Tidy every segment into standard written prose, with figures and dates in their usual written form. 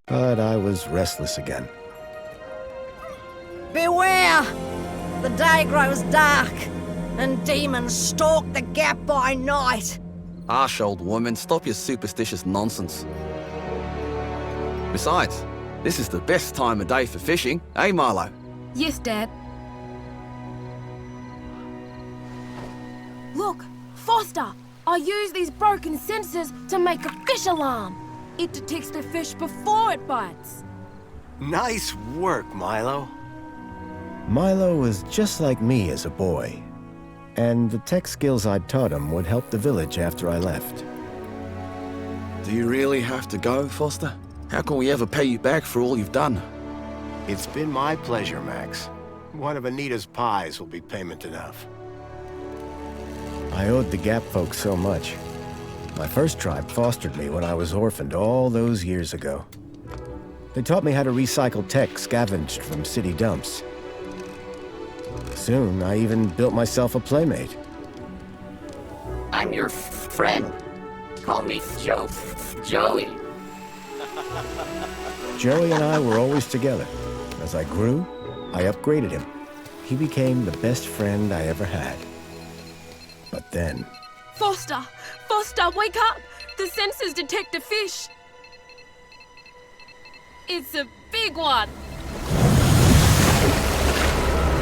but I was restless again. Beware! The day grows dark, and demons stalk the gap by night. Harsh, old woman, stop your superstitious nonsense. Besides, this is the best time of day for fishing, eh, Milo? Yes, Dad. Look, Foster! I use these broken sensors to make a fish alarm. It detects the fish before it bites. Nice work, Milo. Milo was just like me as a boy, and the tech skills I'd taught him would help the village after I left. Do you really have to go, Foster? How can we ever pay you back for all you've done? It's been my pleasure, Max. One of Anita's pies will be payment enough. I owed the Gap folks so much. My first tribe fostered me when I was orphaned all those years ago. They taught me how to recycle tech scavenged from city dumps. Soon, I even built myself a playmate. I'm your friend. Call me Joey. Joey and I were always together. As I grew, I upgraded him. He became the best friend I ever had. But then... Foster! Foster, wake up! The sensors detect a fish. It's a big one.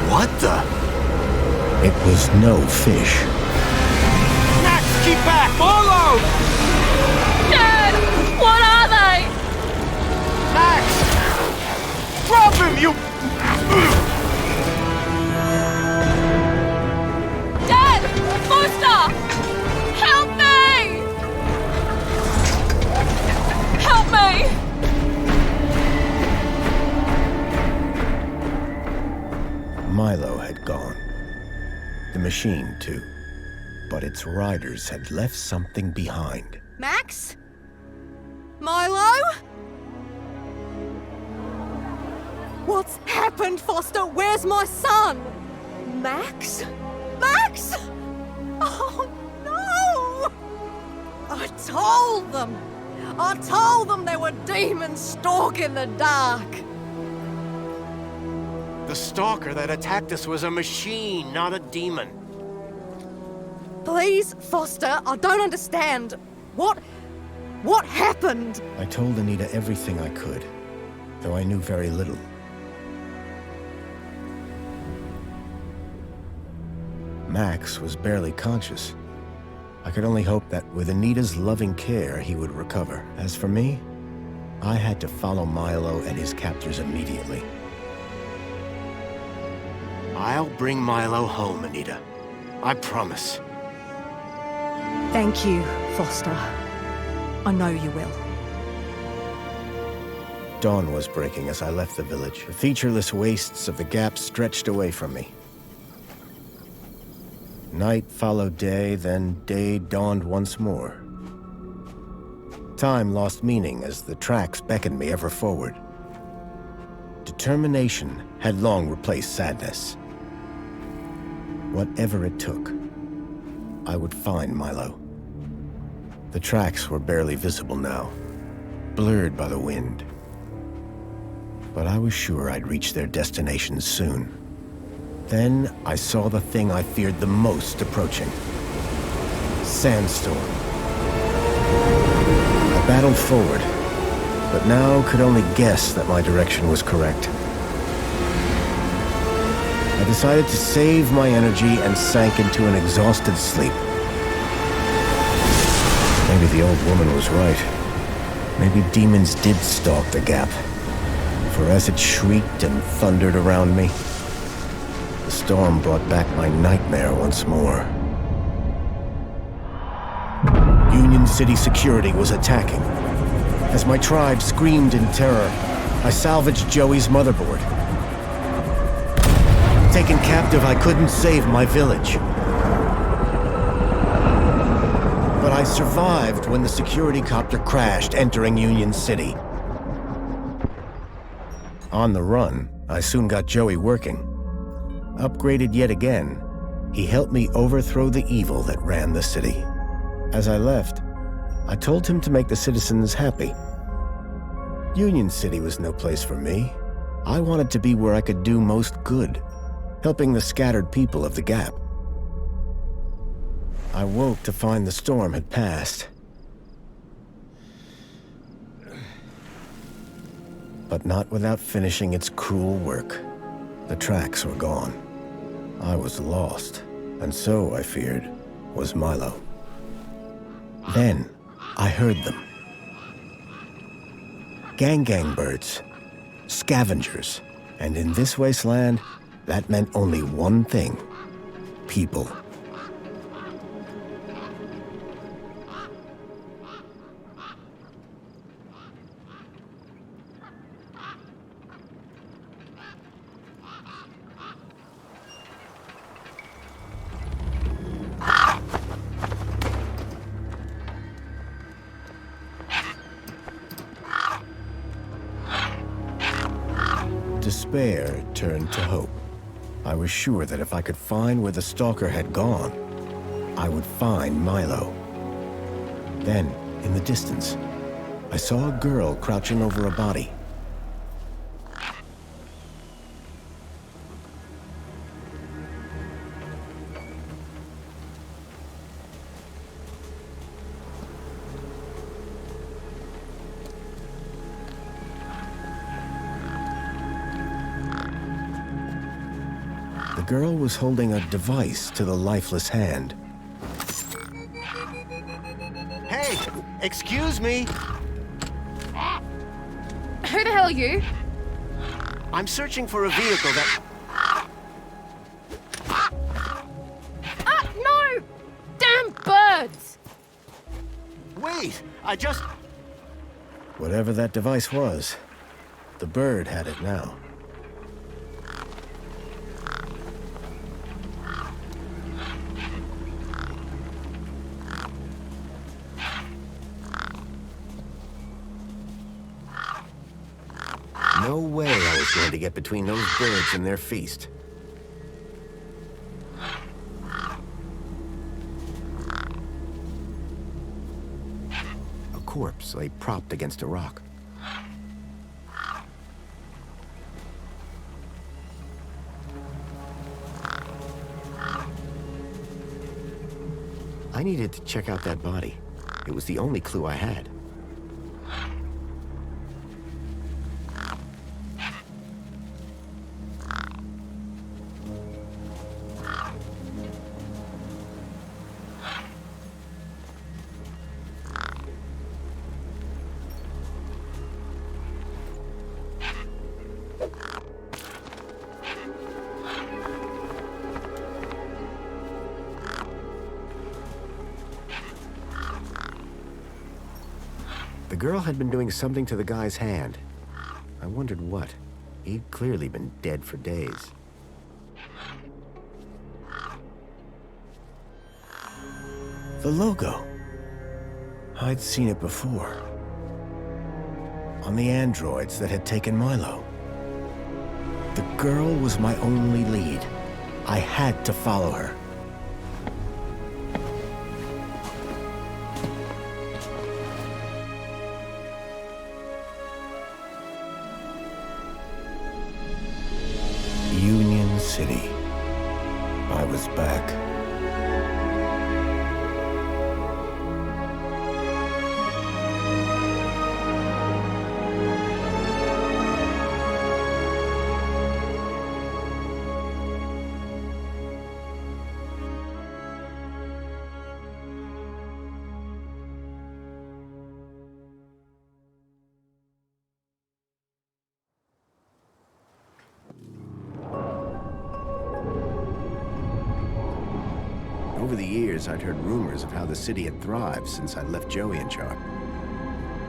What the? It was no fish. Max, keep back! Milo! Dad! What are they? Max! Drop him, you... Dad! Foster! Help me! Help me! Milo had gone. The machine, too. But its riders had left something behind. Max? Milo? What's happened, Foster? Where's my son? Max? Max? Oh, no! I told them there were demons stalking the dark. The stalker that attacked us was a machine, not a demon. Please, Foster, I don't understand. What happened? I told Anita everything I could, though I knew very little. Max was barely conscious. I could only hope that with Anita's loving care, he would recover. As for me, I had to follow Milo and his captors immediately. I'll bring Milo home, Anita. I promise. Thank you, Foster. I know you will. Dawn was breaking as I left the village. The featureless wastes of the Gap stretched away from me. Night followed day, then day dawned once more. Time lost meaning as the tracks beckoned me ever forward. Determination had long replaced sadness. Whatever it took, I would find Milo. The tracks were barely visible now, blurred by the wind. But I was sure I'd reach their destination soon. Then I saw the thing I feared the most approaching. Sandstorm. I battled forward, but now could only guess that my direction was correct. I decided to save my energy and sank into an exhausted sleep. Maybe the old woman was right. Maybe demons did stalk the Gap. For as it shrieked and thundered around me, the storm brought back my nightmare once more. Union City security was attacking. As my tribe screamed in terror, I salvaged Joey's motherboard. Taken captive, I couldn't save my village. But I survived when the security copter crashed, entering Union City. On the run, I soon got Joey working. Upgraded yet again, he helped me overthrow the evil that ran the city. As I left, I told him to make the citizens happy. Union City was no place for me. I wanted to be where I could do most good, helping the scattered people of the Gap. I woke to find the storm had passed. But not without finishing its cruel work. The tracks were gone. I was lost, and so, I feared, was Milo. Then, I heard them. Gang birds, scavengers, and in this wasteland, that meant only one thing: people. Despair turned to hope. I was sure that if I could find where the stalker had gone, I would find Milo. Then, in the distance, I saw a girl crouching over a body. The girl was holding a device to the lifeless hand. Hey, excuse me. Who the hell are you? I'm searching for a vehicle that... Ah, no! Damn birds! Wait, I just... Whatever that device was, the bird had it now. No way I was going to get between those birds and their feast. A corpse lay propped against a rock. I needed to check out that body. It was the only clue I had. The girl had been doing something to the guy's hand. I wondered what. He'd clearly been dead for days. The logo. I'd seen it before. On the androids that had taken Milo. The girl was my only lead. I had to follow her. Union City. I was back. Over the years, I'd heard rumors of how the city had thrived since I left Joey in charge.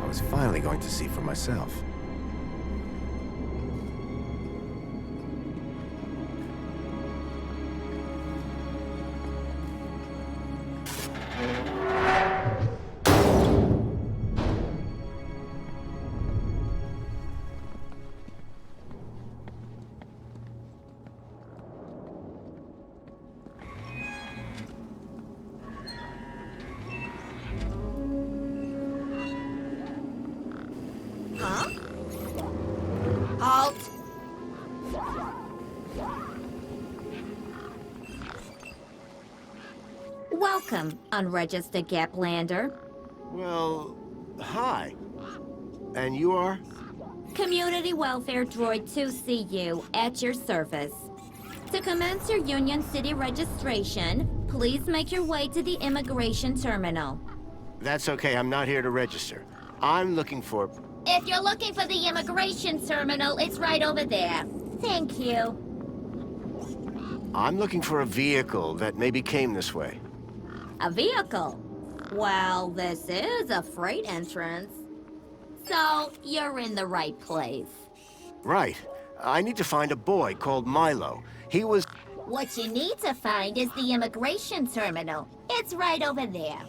I was finally going to see for myself. Huh? Welcome, unregistered Gaplander. Well, hi. And you are? Community Welfare Droid 2CU at your service. To commence your Union City registration, please make your way to the immigration terminal. That's okay, I'm not here to register. I'm looking for... If you're looking for the immigration terminal, it's right over there. Thank you. I'm looking for a vehicle that maybe came this way. A vehicle? Well, this is a freight entrance. So, you're in the right place. Right. I need to find a boy called Milo. He was... What you need to find is the immigration terminal. It's right over there.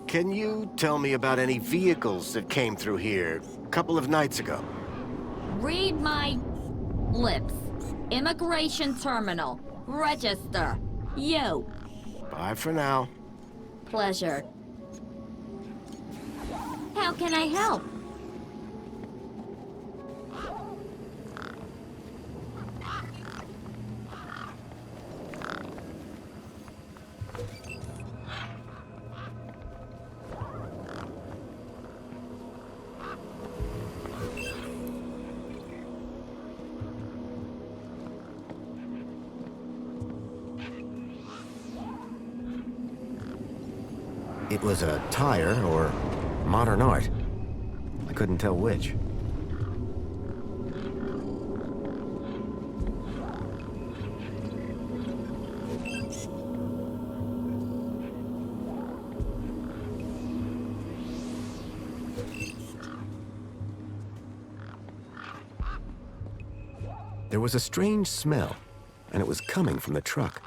Can you tell me about any vehicles that came through here a couple of nights ago? Read my lips. Immigration terminal. Register. You. Bye for now. Pleasure. How can I help? It was a tire or modern art. I couldn't tell which. There was a strange smell, and it was coming from the truck.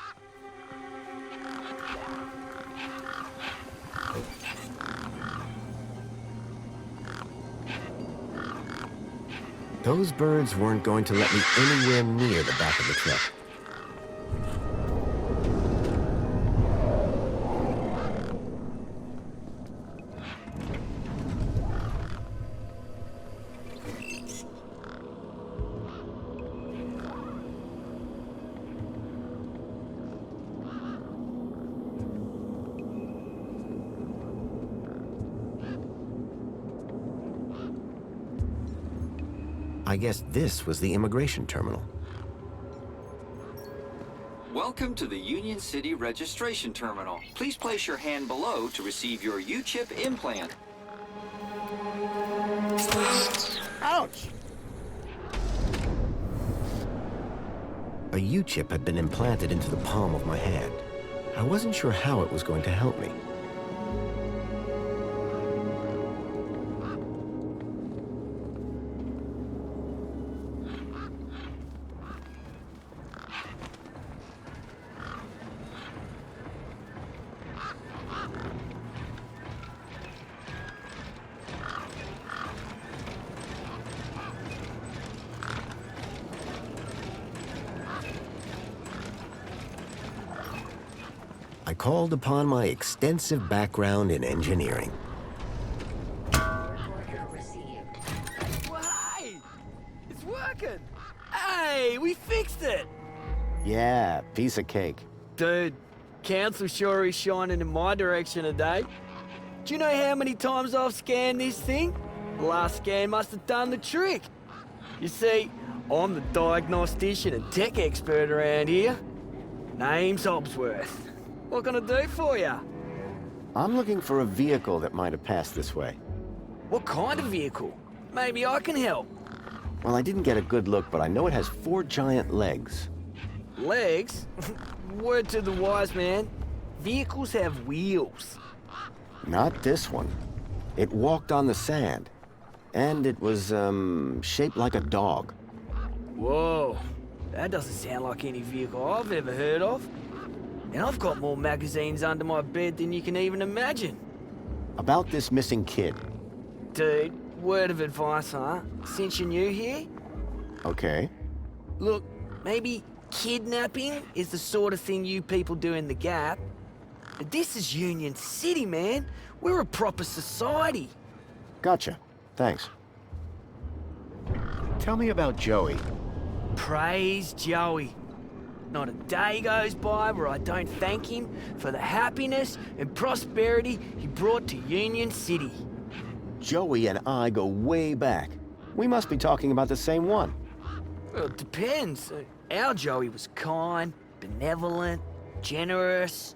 Those birds weren't going to let me anywhere near the back of the truck. I guess this was the immigration terminal. Welcome to the Union City Registration Terminal. Please place your hand below to receive your U-chip implant. Ouch! A U-chip had been implanted into the palm of my hand. I wasn't sure how it was going to help me. I called upon my extensive background in engineering. Hey! It's working! Hey, we fixed it! Yeah, piece of cake. Dude, Council sure is shining in my direction today. Do you know how many times I've scanned this thing? The last scan must have done the trick. You see, I'm the diagnostician and tech expert around here. Name's Hobsworth. What can I do for you? I'm looking for a vehicle that might have passed this way. What kind of vehicle? Maybe I can help. Well, I didn't get a good look, but I know it has 4 giant legs. Legs? Word to the wise man. Vehicles have wheels. Not this one. It walked on the sand. And it was, shaped like a dog. Whoa. That doesn't sound like any vehicle I've ever heard of. And I've got more magazines under my bed than you can even imagine. About this missing kid. Dude, word of advice, huh? Since you're new here? Okay. Look, maybe kidnapping is the sort of thing you people do in the Gap. But this is Union City, man. We're a proper society. Gotcha. Thanks. Tell me about Joey. Praise Joey. Not a day goes by where I don't thank him for the happiness and prosperity he brought to Union City. Joey and I go way back. We must be talking about the same one. Well, it depends. Our Joey was kind, benevolent, generous,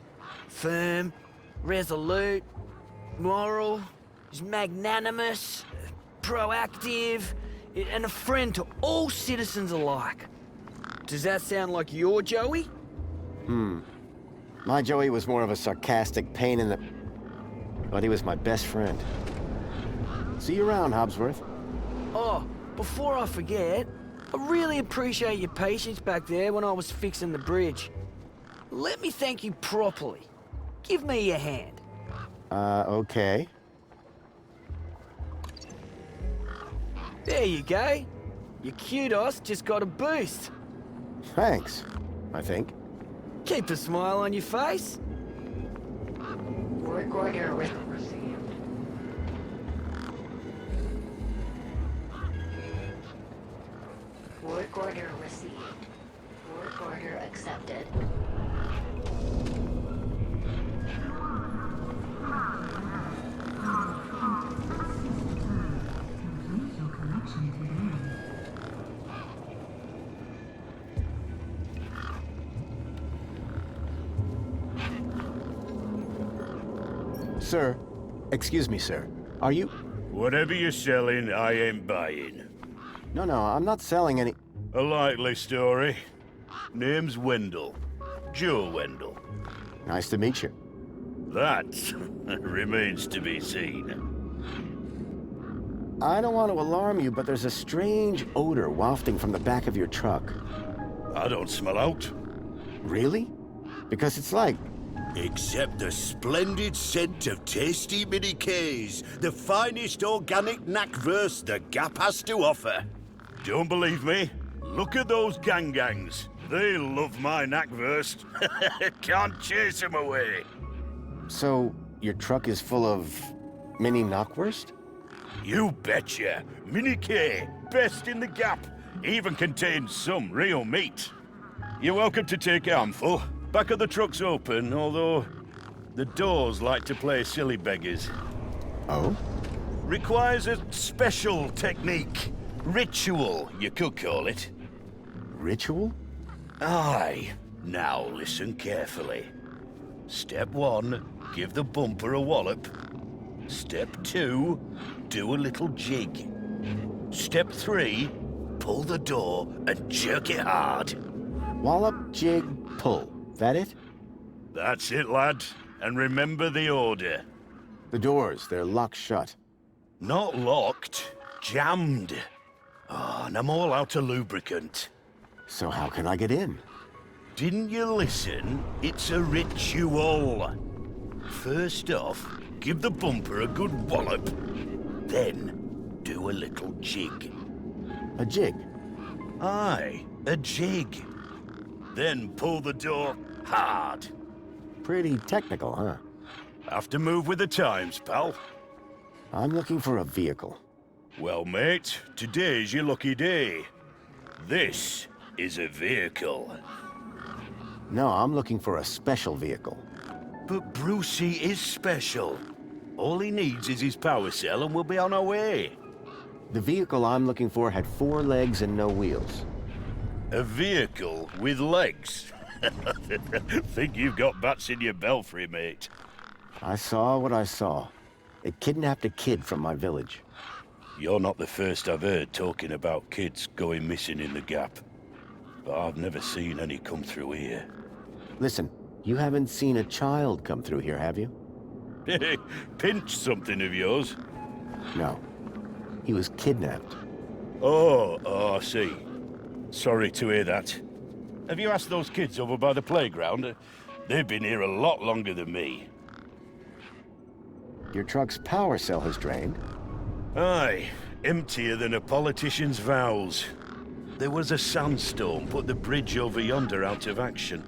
firm, resolute, moral, he's magnanimous, proactive, and a friend to all citizens alike. Does that sound like your Joey? My Joey was more of a sarcastic pain in the... But he was my best friend. See you around, Hobsworth. Oh, before I forget, I really appreciate your patience back there when I was fixing the bridge. Let me thank you properly. Give me your hand. Okay. There you go. Your kudos just got a boost. Thanks, I think. Keep a smile on your face. Work order received. Work order received. Work order accepted. Sir, excuse me, sir. Are you... Whatever you're selling, I ain't buying. No, I'm not selling any... A likely story. Name's Wendell. Joe Wendell. Nice to meet you. That remains to be seen. I don't want to alarm you, but there's a strange odor wafting from the back of your truck. I don't smell out. Really? Because it's like... Except the splendid scent of tasty mini Ks, the finest organic knackverse the Gap has to offer. Don't believe me? Look at those gangs. They love my knackverse. Can't chase them away. So, your truck is full of... mini knockwurst? You betcha. Mini K, best in the Gap. Even contains some real meat. You're welcome to take a handful. Back of the truck's open, although the doors like to play silly beggars. Oh? Requires a special technique. Ritual, you could call it. Ritual? Aye. Now listen carefully. Step 1, give the bumper a wallop. Step 2, do a little jig. Step 3, pull the door and jerk it hard. Wallop, jig, pull. That it? That's it, lad. And remember the order. The doors, they're locked shut. Not locked, jammed. Oh, and I'm all out of lubricant. So how can I get in? Didn't you listen? It's a ritual. First off, give the bumper a good wallop. Then, do a little jig. A jig? Aye, a jig. Then pull the door hard. Pretty technical, huh? Have to move with the times, pal. I'm looking for a vehicle. Well, mate, today's your lucky day. This is a vehicle. No, I'm looking for a special vehicle. But Brucey is special. All he needs is his power cell and we'll be on our way. The vehicle I'm looking for had 4 legs and no wheels. A vehicle with legs? Think you've got bats in your belfry, mate. I saw what I saw. It kidnapped a kid from my village. You're not the first I've heard talking about kids going missing in the Gap. But I've never seen any come through here. Listen, you haven't seen a child come through here, have you? Pinched something of yours? No. He was kidnapped. Oh, I see. Sorry to hear that. Have you asked those kids over by the playground? They've been here a lot longer than me. Your truck's power cell has drained. Aye, emptier than a politician's vows. There was a sandstorm put the bridge over yonder out of action.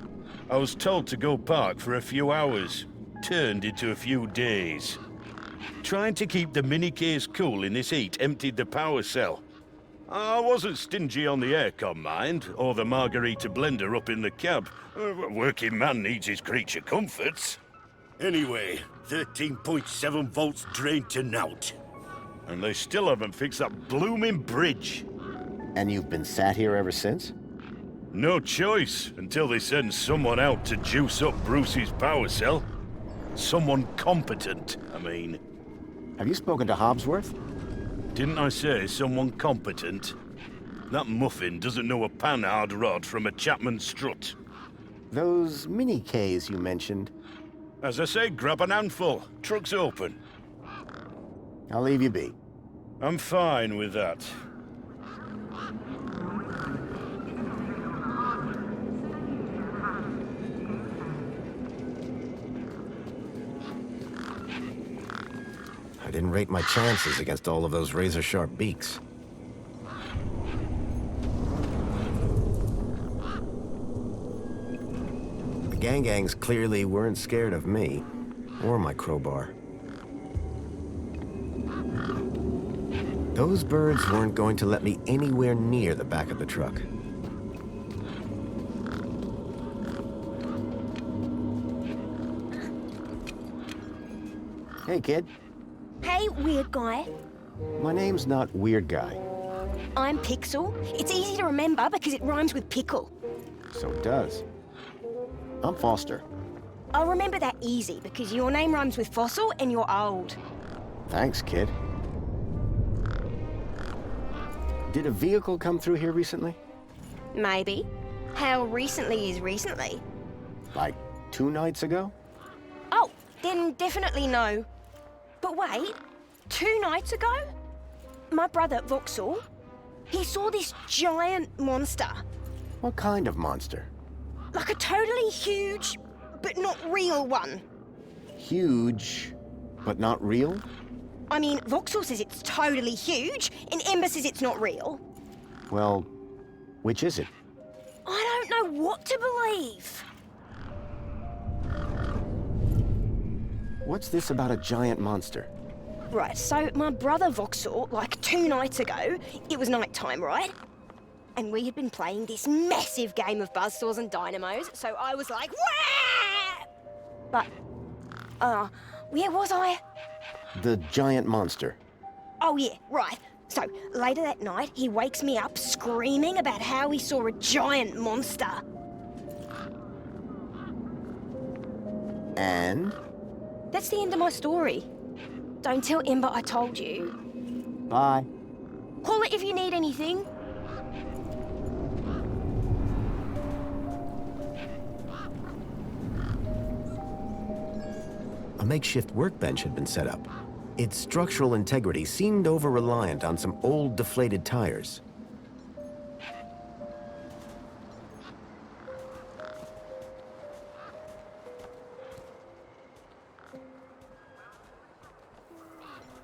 I was told to go park for a few hours. Turned into a few days. Trying to keep the mini-case cool in this heat emptied the power cell. I wasn't stingy on the aircon, mind, or the margarita blender up in the cab. A working man needs his creature comforts. Anyway, 13.7 volts drained to naught. And they still haven't fixed that blooming bridge. And you've been sat here ever since? No choice, until they send someone out to juice up Bruce's power cell. Someone competent, I mean. Have you spoken to Hobsworth? Didn't I say someone competent? That muffin doesn't know a panhard rod from a Chapman strut. Those mini-Ks you mentioned. As I say, grab an handful. Truck's open. I'll leave you be. I'm fine with that. I didn't rate my chances against all of those razor-sharp beaks. The gangs clearly weren't scared of me, or my crowbar. Those birds weren't going to let me anywhere near the back of the truck. Hey, kid. Hey, weird guy. My name's not Weird Guy. I'm Pixel. It's easy to remember because it rhymes with pickle. So it does. I'm Foster. I'll remember that easy because your name rhymes with fossil and you're old. Thanks, kid. Did a vehicle come through here recently? Maybe. How recently is recently? Like 2 nights ago? Oh, then definitely no. But wait, 2 nights ago? My brother, Vauxhall, he saw this giant monster. What kind of monster? Like a totally huge, but not real one. Huge, but not real? I mean, Vauxhall says it's totally huge, and Ember says it's not real. Well, which is it? I don't know what to believe. What's this about a giant monster? Right, so my brother Vauxhall, like 2 nights ago, it was night time, right? And we had been playing this massive game of buzzsaws and dynamos, so I was like, wah! But, where was I? The giant monster. Oh yeah, right. So, later that night, he wakes me up screaming about how he saw a giant monster. And? That's the end of my story. Don't tell Ember I told you. Bye. Call it if you need anything. A makeshift workbench had been set up. Its structural integrity seemed over-reliant on some old, deflated tires.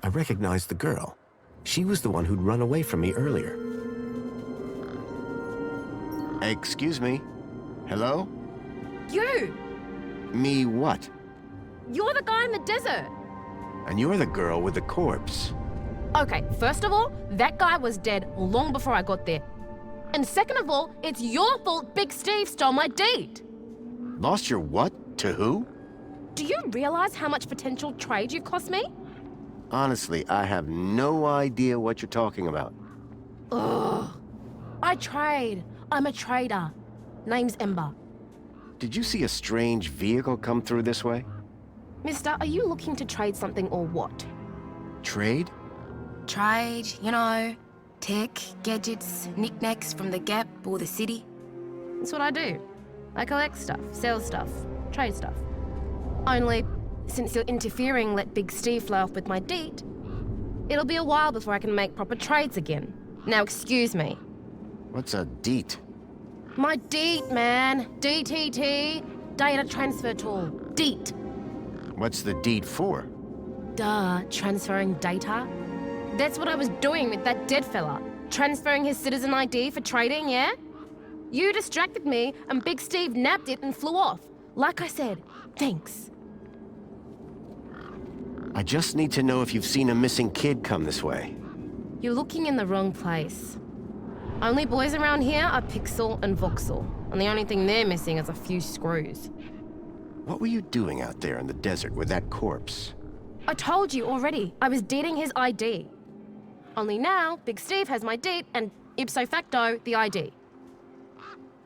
I recognized the girl. She was the one who'd run away from me earlier. Excuse me. Hello? You! Me what? You're the guy in the desert! And you're the girl with the corpse. Okay, first of all, that guy was dead long before I got there. And second of all, it's your fault Big Steve stole my deed. Lost your what? To who? Do you realize how much potential trade you've cost me? Honestly, I have no idea what you're talking about. Ugh. I trade. I'm a trader. Name's Ember. Did you see a strange vehicle come through this way? Mister, are you looking to trade something or what? Trade? Trade, you know, tech, gadgets, knickknacks from the Gap or the city. That's what I do. I collect stuff, sell stuff, trade stuff. Only, since you're interfering, let Big Steve fly off with my deed, it'll be a while before I can make proper trades again. Now excuse me. What's a deet? My deed, man. DTT. Data transfer tool. Deet. What's the deed for? Duh, transferring data? That's what I was doing with that dead fella. Transferring his citizen ID for trading, yeah? You distracted me, and Big Steve nabbed it and flew off. Like I said, thanks. I just need to know if you've seen a missing kid come this way. You're looking in the wrong place. Only boys around here are Pixel and Voxel, and the only thing they're missing is a few screws. What were you doing out there in the desert with that corpse? I told you already, I was dating his ID. Only now, Big Steve has my deed, and ipso facto, the ID.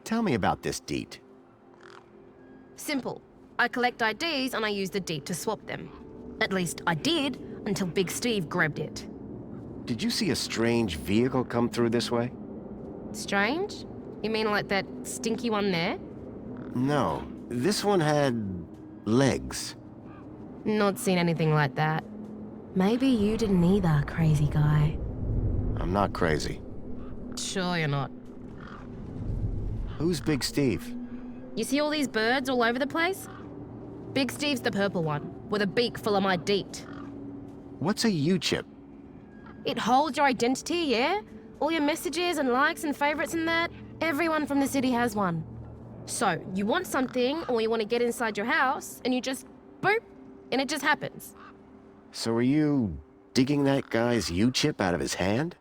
Tell me about this deed. Simple. I collect IDs and I use the deed to swap them. At least I did, until Big Steve grabbed it. Did you see a strange vehicle come through this way? Strange? You mean like that stinky one there? No, this one had legs. Not seen anything like that. Maybe you didn't either, crazy guy. I'm not crazy. Sure you're not. Who's Big Steve? You see all these birds all over the place? Big Steve's the purple one, with a beak full of my deet. What's a U-chip? It holds your identity, yeah? All your messages and likes and favorites and that. Everyone from the city has one. So, you want something, or you want to get inside your house, and you just boop, and it just happens. So are you digging that guy's U-chip out of his hand?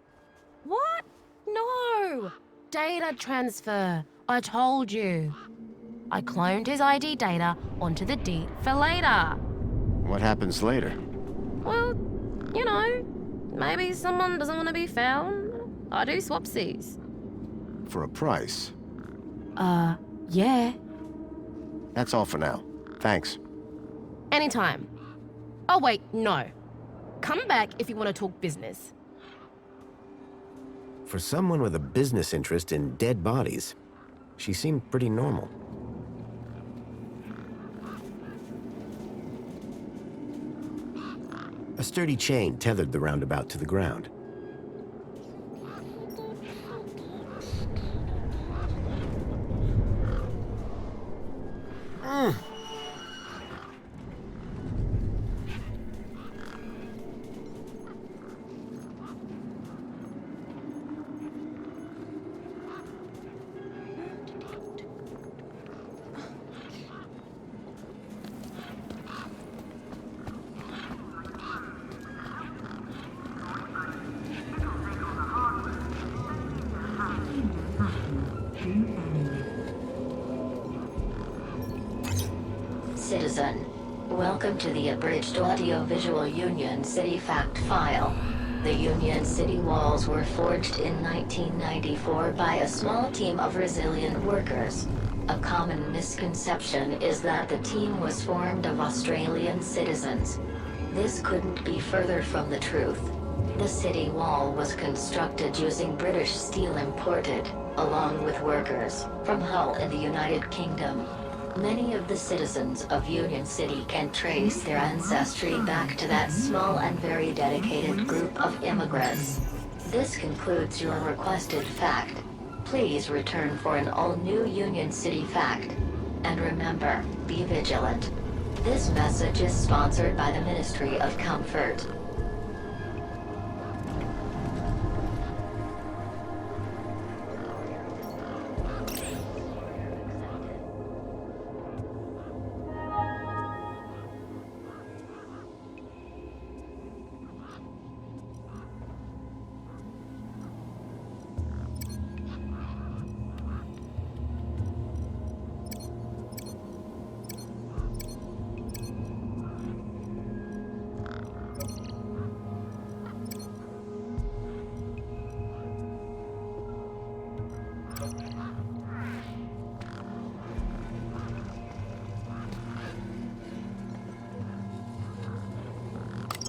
What? No! Data transfer. I told you. I cloned his ID data onto the deed for later. What happens later? Well, you know, maybe someone doesn't want to be found. I do swapsies. For a price? Yeah. That's all for now. Thanks. Anytime. Oh, wait, no. Come back if you want to talk business. For someone with a business interest in dead bodies, she seemed pretty normal. A sturdy chain tethered the roundabout to the ground. Citizen, welcome to the abridged audiovisual Union City fact file. The Union City walls were forged in 1994 by a small team of resilient workers. A common misconception is that the team was formed of Australian citizens. This couldn't be further from the truth. The city wall was constructed using British steel imported, along with workers, from Hull in the United Kingdom. Many of the citizens of Union City can trace their ancestry back to that small and very dedicated group of immigrants. This concludes your requested fact. Please return for an all-new Union City fact. And remember, be vigilant. This message is sponsored by the Ministry of Comfort.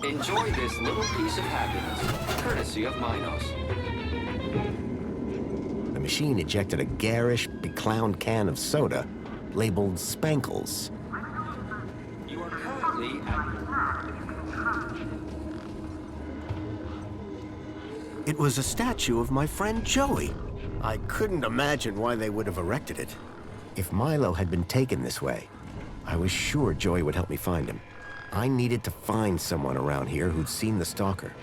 Enjoy this little piece of happiness, courtesy of Minos. The machine ejected a garish, beclowned can of soda labeled Spankles. You are currently at... It was a statue of my friend Joey. I couldn't imagine why they would have erected it. If Milo had been taken this way, I was sure Joey would help me find him. I needed to find someone around here who'd seen the stalker.